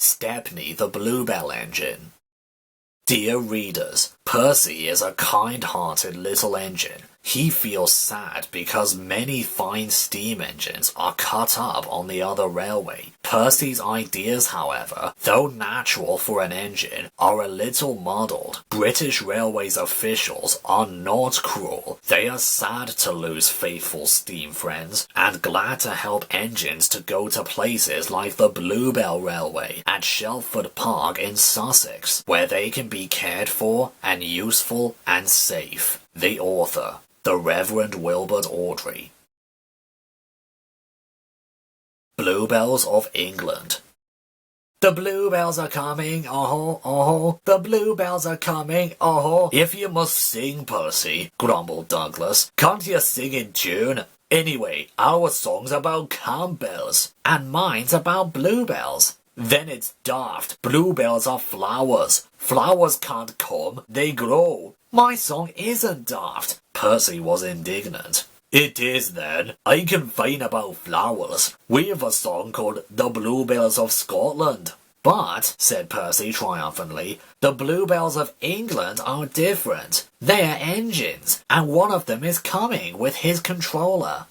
Stepney the Bluebell engine. Dear readers, Percy is a kind-hearted little engine. He feels sad because many fine steam engines are cut up on the other railway. Percy's ideas, however, though natural for an engine, are a little muddled. British Railways officials are not cruel. They are sad to lose faithful steam friends, and glad to help engines to go to places like the Bluebell Railway at Shelford Park in Sussex, where they can be cared for and useful and safe. The author, the Reverend Wilbert Awdry. Bluebells of England. The bluebells are coming, oh-ho, oh-ho. The bluebells are coming, oh-ho. If you must sing, Percy, grumbled Douglas, can't you sing in tune? Anyway, our song's about Campbells, and mine's about bluebells. Then it's daft. Bluebells are flowers. Flowers can't come, they grow. My song isn't daft. Percy was indignant. It is then. I can whine about flowers. We've a song called The Bluebells of Scotland. But, said Percy triumphantly, the bluebells of England are different. They are engines, and one of them is coming with his controller.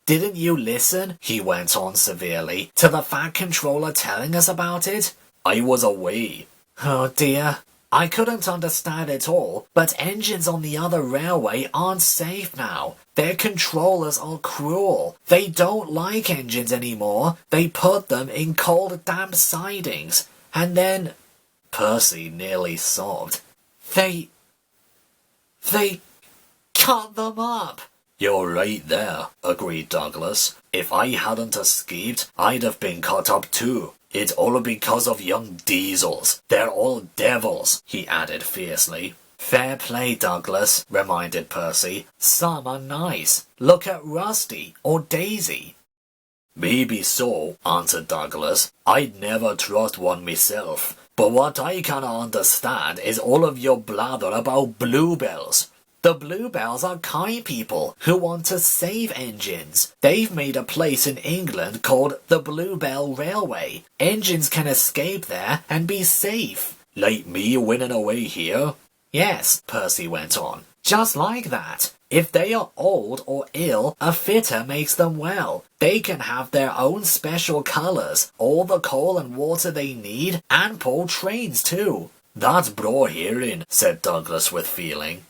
Didn't you listen, he went on severely, to the fat controller telling us about it? I was away. Oh dear. I couldn't understand it all, but engines on the other railway aren't safe now. Their controllers are cruel. They don't like engines anymore. They put them in cold, damp sidings. And then... Percy nearly sobbed. They cut them up. You're right there, agreed Douglas. If I hadn't escaped, I'd have been cut up too. It's all because of young diesels. They're all devils, he added fiercely. Fair play, Douglas, reminded Percy. Some are nice. Look at Rusty or Daisy. Maybe so, answered Douglas. I'd never trust one myself. But what I cannot understand is all of your blather about bluebells. The Bluebells are kind people who want to save engines. They've made a place in England called the Bluebell Railway. Engines can escape there and be safe. Like me winning away here? Yes, Percy went on. Just like that. If they are old or ill, a fitter makes them well. They can have their own special colours, all the coal and water they need, and pull trains too. That's broad hearing, said Douglas with feeling.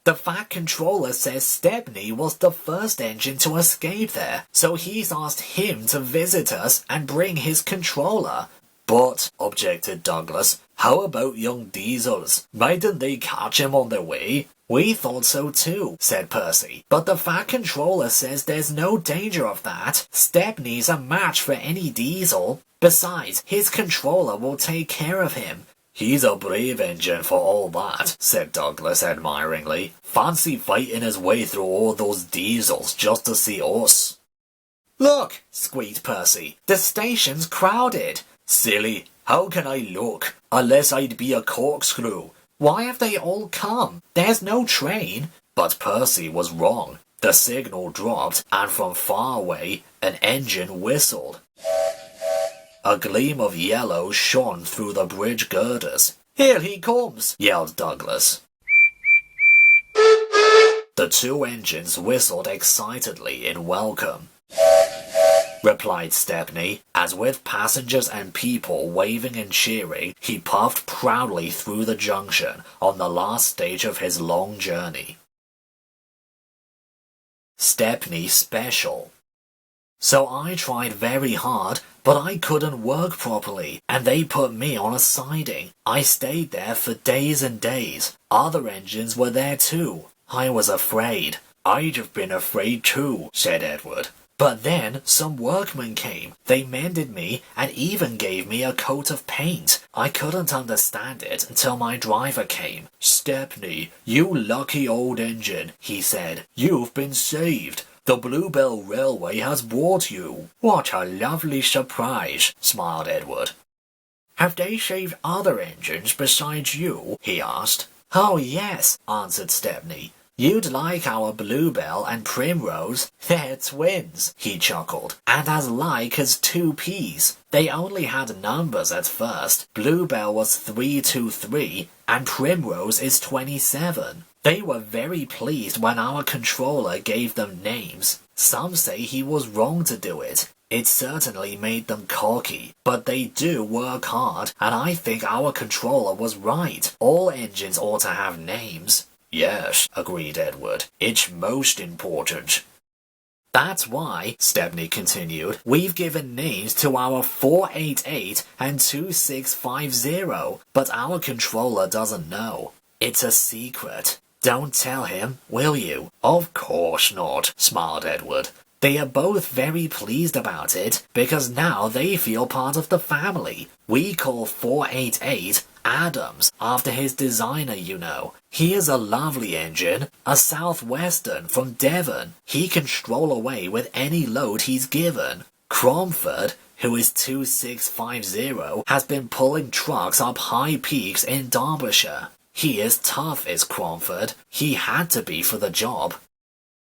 The fat controller says Stepney was the first engine to escape there, so he's asked him to visit us and bring his controller. But, objected Douglas, how about young diesels? Mightn't they catch him on their way? We thought so too, said Percy, but the fat controller says there's no danger of that. Stepney's a match for any diesel. Besides, his controller will take care of him. He's a brave engine for all that, said Douglas admiringly. Fancy fighting his way through all those diesels just to see us. Look, squeaked Percy, the station's crowded. Silly, how can I look? Unless I'd be a corkscrew. Why have they all come? There's no train. But Percy was wrong. The signal dropped, and from far away, an engine whistled. A gleam of yellow shone through the bridge girders. Here he comes, yelled Douglas. The two engines whistled excitedly in welcome. Replied Stepney, as with passengers and people waving and cheering, he puffed proudly through the junction on the last stage of his long journey. Stepney Special. So I tried very hard, but I couldn't work properly, and they put me on a siding. I stayed there for days and days. Other engines were there too. I was afraid. I'd have been afraid too, said Edward. But then some workmen came. They mended me and even gave me a coat of paint. I couldn't understand it until my driver came. Stepney, you lucky old engine, he said. You've been saved. The Bluebell Railway has bought you. What a lovely surprise, smiled Edward. Have they saved other engines besides you? He asked. Oh yes, answered Stepney. You'd like our Bluebell and Primrose. They're twins, he chuckled, and as like as two peas. They only had numbers at first. Bluebell was 323 and Primrose is 27. They were very pleased when our controller gave them names. Some say he was wrong to do it. It certainly made them cocky, but they do work hard, and I think our controller was right. All engines ought to have names. Yes, agreed Edward. It's most important. That's why, Stepney continued, we've given names to our 488 and 2650, but our controller doesn't know. It's a secret. Don't tell him, will you? Of course not, smiled Edward. They are both very pleased about it, because now they feel part of the family. We call 488 Adams, after his designer, you know. He is a lovely engine, a Southwestern from Devon. He can stroll away with any load he's given. Cromford, who is 2650, has been pulling trucks up high peaks in Derbyshire. He is tough, is Cromford. He had to be for the job.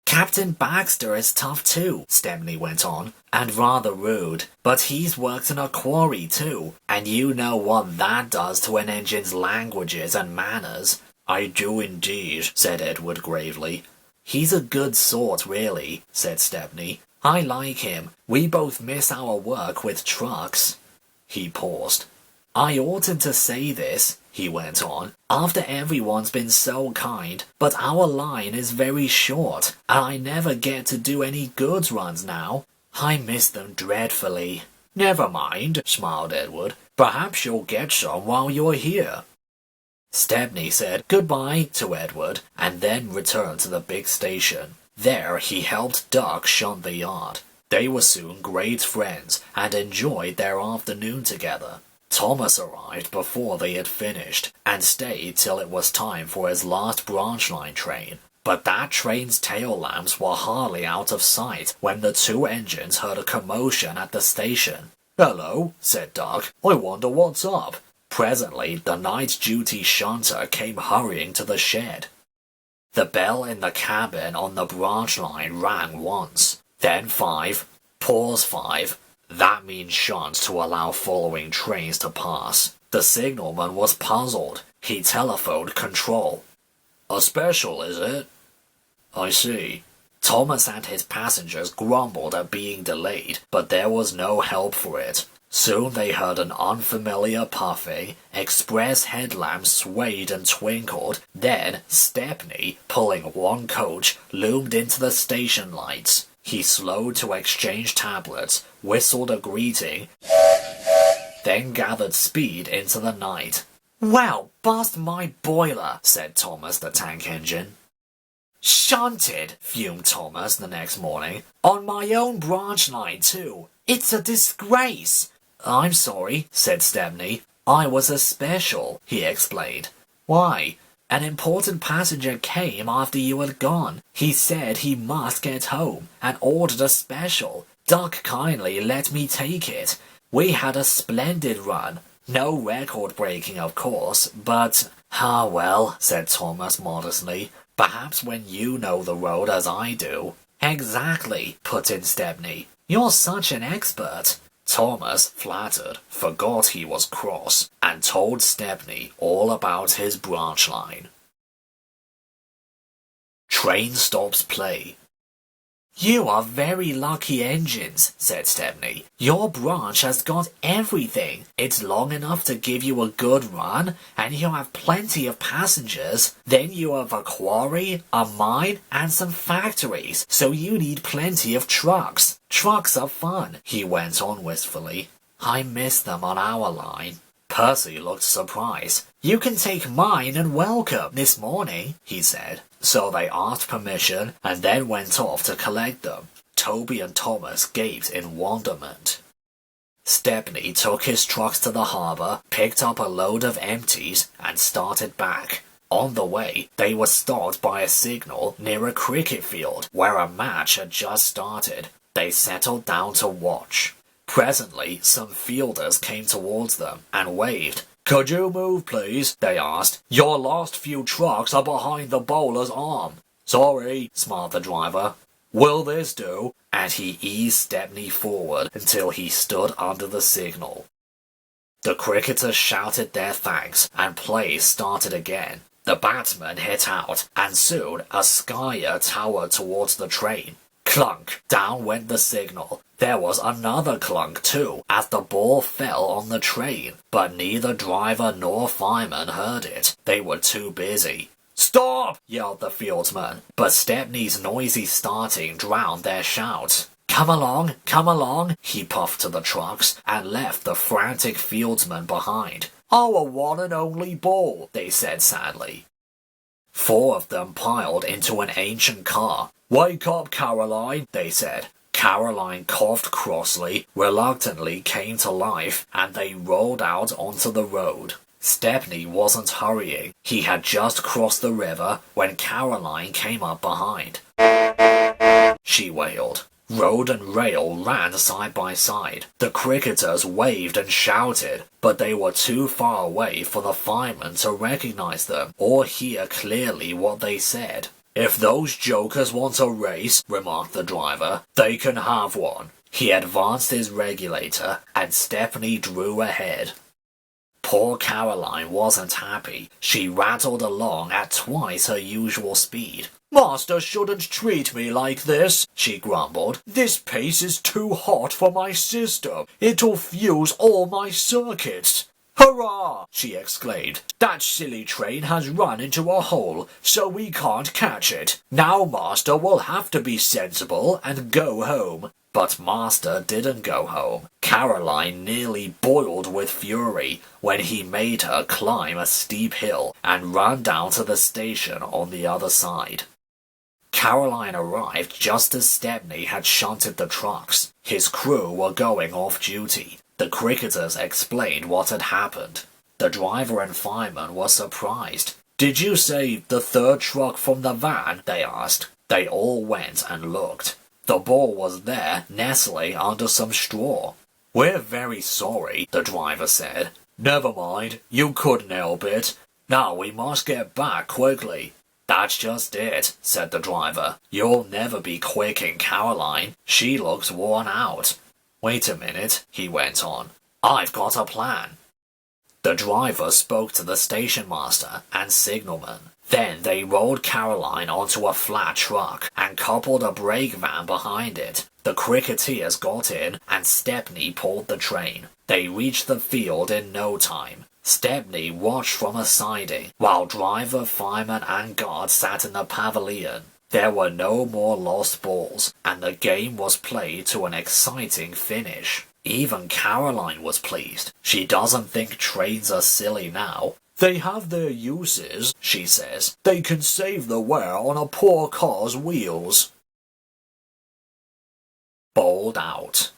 Captain Baxter is tough too, Stepney went on, and rather rude, but he's worked in a quarry too, and you know what that does to an engine's languages and manners. I do indeed, said Edward gravely. He's a good sort, really, said Stepney. I like him. We both miss our work with trucks. He paused. I oughtn't to say this, he went on, after everyone's been so kind, but our line is very short, and I never get to do any goods runs now. I miss them dreadfully. Never mind, smiled Edward. Perhaps you'll get some while you're here. Stepney said goodbye to Edward, and then returned to the big station. There he helped Duck shunt the yard. They were soon great friends, and enjoyed their afternoon together. Thomas arrived before they had finished, and stayed till it was time for his last branch line train. But that train's tail lamps were hardly out of sight when the two engines heard a commotion at the station. Hello, said Duck. I wonder what's up. Presently, the night duty shunter came hurrying to the shed. The bell in the cabin on the branch line rang once, then 5, pause 5. That means shunt to allow following trains to pass. The signalman was puzzled. He telephoned control. A special, is it? I see. Thomas and his passengers grumbled at being delayed, but there was no help for it. Soon they heard an unfamiliar puffing, express headlamps swayed and twinkled, then Stepney, pulling one coach, loomed into the station lights. He slowed to exchange tablets, whistled a greeting, then gathered speed into the night. Well, bust my boiler, said Thomas the tank engine. Shunted, fumed Thomas the next morning. On my own branch line, too. It's a disgrace. I'm sorry, said Stepney. I was a special, he explained. Why? An important passenger came after you had gone. He said he must get home, and ordered a special. Duck kindly let me take it. We had a splendid run. No record-breaking, of course, but... Ah, well, said Thomas modestly. Perhaps when you know the road as I do. Exactly, put in Stepney. You're such an expert. Thomas, flattered, forgot he was cross, and told Stepney all about his branch line. Train stops play. You are very lucky engines, said Stepney. Your branch has got everything. It's long enough to give you a good run, and you have plenty of passengers. Then you have a quarry, a mine, and some factories, so you need plenty of trucks. Trucks are fun, he went on wistfully. I miss them on our line. Percy looked surprised. You can take mine and Welcome this morning, he said. So they asked permission and then went off to collect them. Toby and Thomas gaped in wonderment. Stepney took his trucks to the harbour, picked up a load of empties, and started back. On the way, they were stopped by a signal near a cricket field where a match had just started. They settled down to watch. Presently, some fielders came towards them and waved. Could you move, please? They asked. Your last few trucks are behind the bowler's arm. Sorry, smiled the driver. Will this do? And he eased Stepney forward until he stood under the signal. The cricketers shouted their thanks, and play started again. The batsman hit out, and soon a skyer towered towards the train. Clunk! Down went the signal. There was another clunk too, as the ball fell on the train, but neither driver nor fireman heard it. They were too busy. Stop! Yelled the fieldsman, but Stepney's noisy starting drowned their shouts. Come along, he puffed to the trucks, and left the frantic fieldsmen behind. Our one and only ball, they said sadly. 4 of them piled into an ancient car. Wake up, Caroline, they said. Caroline coughed crossly, reluctantly came to life, and they rolled out onto the road. Stepney wasn't hurrying. He had just crossed the river when Caroline came up behind. She wailed. Road and rail ran side by side. The cricketers waved and shouted, but they were too far away for the firemen to recognize them or hear clearly what they said. If those jokers want a race, remarked the driver, they can have one. He advanced his regulator, and Stepney drew ahead. Poor Caroline wasn't happy. She rattled along at twice her usual speed. Master shouldn't treat me like this, she grumbled. This pace is too hot for my system. It'll fuse all my circuits. Hurrah! She exclaimed. That silly train has run into a hole, so we can't catch it. Now Master will have to be sensible and go home. But Master didn't go home. Caroline nearly boiled with fury when he made her climb a steep hill and run down to the station on the other side. Caroline arrived just as Stepney had shunted the trucks. His crew were going off duty. The cricketers explained what had happened. The driver and fireman were surprised. Did you say the 3rd truck from the van? They asked. They all went and looked. The ball was there, nestling under some straw. We're very sorry, the driver said. Never mind, you couldn't help it. Now we must get back quickly. That's just it, said the driver. You'll never be quicking Caroline. She looks worn out. Wait a minute, he went on. I've got a plan. The driver spoke to the station master and signalman. Then they rolled Caroline onto a flat truck and coupled a brake van behind it. The cricketers got in and Stepney pulled the train. They reached the field in no time. Stepney watched from a siding, while driver, fireman and guard sat in the pavilion. There were no more lost balls, and the game was played to an exciting finish. Even Caroline was pleased. She doesn't think trains are silly now. They have their uses, she says. They can save the wear on a poor car's wheels. Bowled out.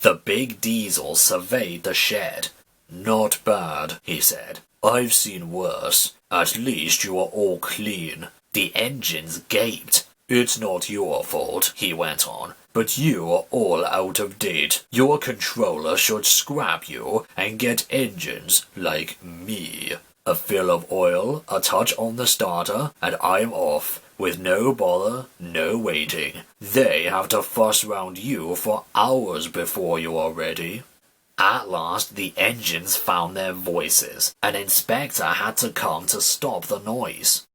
The big Diesel surveyed the shed. Not bad, he said. I've seen worse. At least you are all clean. The engines gaped. It's not your fault, he went on, but you are all out of date. Your controller should scrap you and get engines like me. A fill of oil, a touch on the starter, and I'm off, with no bother, no waiting. They have to fuss round you for hours before you are ready. At last the engines found their voices. An inspector had to come to stop the noise.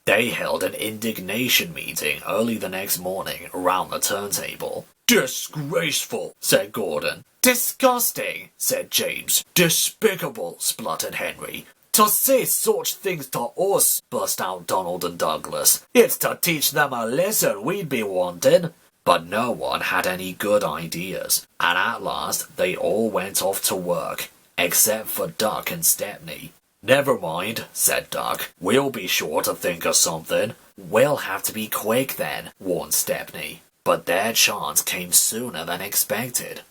They held an indignation meeting early the next morning around the turntable. Disgraceful, said Gordon. Disgusting, said James. Despicable, spluttered Henry. To say such things to us, burst out Donald and Douglas. It's to teach them a lesson we'd be wanting. But no one had any good ideas, and at last they all went off to work, except for Duck and Stepney. Never mind, said Duck. We'll be sure to think of something. We'll have to be quick then, warned Stepney. But their chance came sooner than expected.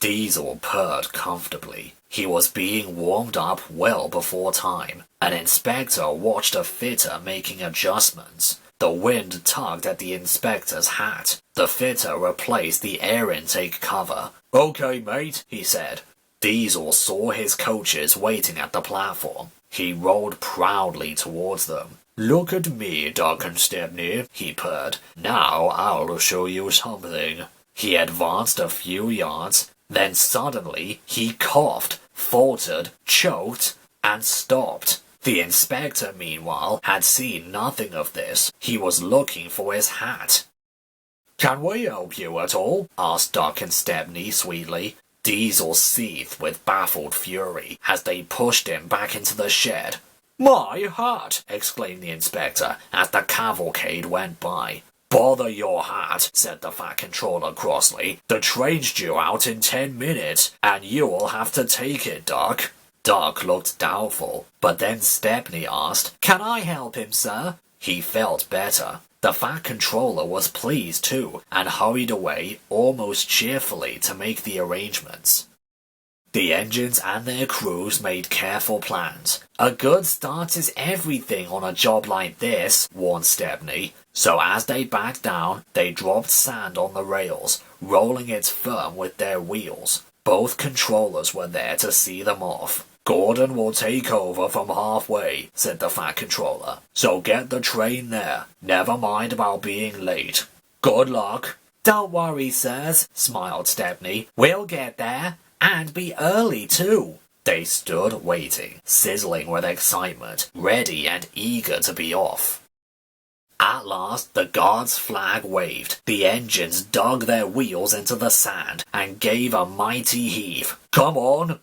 Diesel purred comfortably. He was being warmed up well before time. An inspector watched a fitter making adjustments. The wind tugged at the inspector's hat. The fitter replaced the air intake cover. Okay, mate, he said. Diesel saw his coaches waiting at the platform. He rolled proudly towards them. Look at me, Doc and Stepney, he purred. Now I'll show you something. He advanced a few yards, then suddenly he coughed, faltered, choked, and stopped. The inspector, meanwhile, had seen nothing of this. He was looking for his hat. Can we help you at all? Asked Doc and Stepney sweetly. Diesel seethed with baffled fury as they pushed him back into the shed. My hat! Exclaimed the inspector as the cavalcade went by. Bother your hat, said the Fat Controller crossly. The train's due out in 10 minutes, and you'll have to take it, Doc. Doc looked doubtful, but then Stepney asked, Can I help him, sir? He felt better. The Fat Controller was pleased too, and hurried away almost cheerfully to make the arrangements. The engines and their crews made careful plans. A good start is everything on a job like this, warned Stepney. So as they backed down, they dropped sand on the rails, rolling it firm with their wheels. Both controllers were there to see them off. Gordon will take over from halfway, said the Fat Controller. So get the train there. Never mind about being late. Good luck. Don't worry, sirs, smiled Stepney. We'll get there. And be early, too. They stood waiting, sizzling with excitement, ready and eager to be off. At last, the guard's flag waved. The engines dug their wheels into the sand and gave a mighty heave. Come on,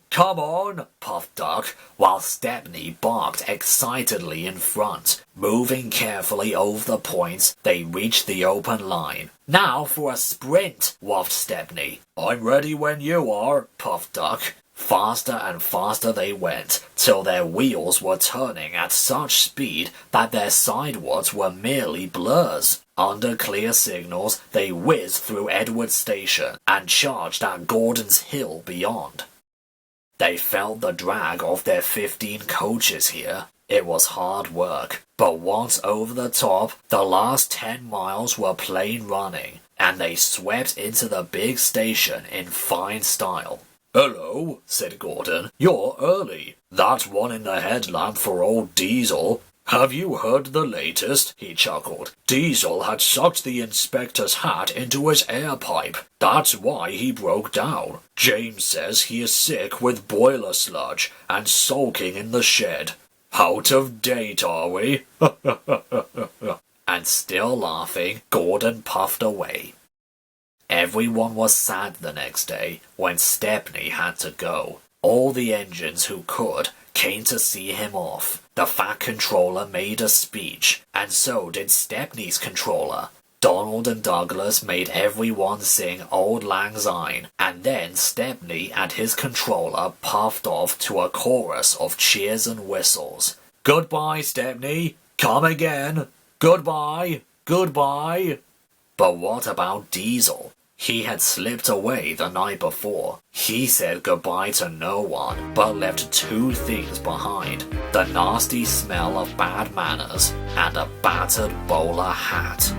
puffed Doc, while Stepney barked excitedly in front. Moving carefully over the points, they reached the open line. Now for a sprint, waffed Stepney. I'm ready when you are, puffed Doc. Faster and faster they went, till their wheels were turning at such speed that their sidewards were merely blurs. Under clear signals, they whizzed through Edward Station and charged at Gordon's Hill beyond. They felt the drag of their 15 coaches here. It was hard work, but once over the top, the last 10 miles were plain running, and they swept into the big station in fine style. Hello, said Gordon. You're early. That's one in the headlamp for old Diesel. Have you heard the latest? He chuckled. Diesel had sucked the inspector's hat into his air pipe. That's why he broke down. James says he is sick with boiler sludge and sulking in the shed. Out of date, are we? And still laughing, Gordon puffed away. Everyone was sad the next day when Stepney had to go. All the engines who could came to see him off. The Fat Controller made a speech, and so did Stepney's controller. Donald and Douglas made everyone sing Auld Lang Syne, and then Stepney and his controller puffed off to a chorus of cheers and whistles. Goodbye, Stepney. Come again. Goodbye. Goodbye. But what about Diesel? He had slipped away the night before. He said goodbye to no one, but left 2 things behind: the nasty smell of bad manners and a battered bowler hat.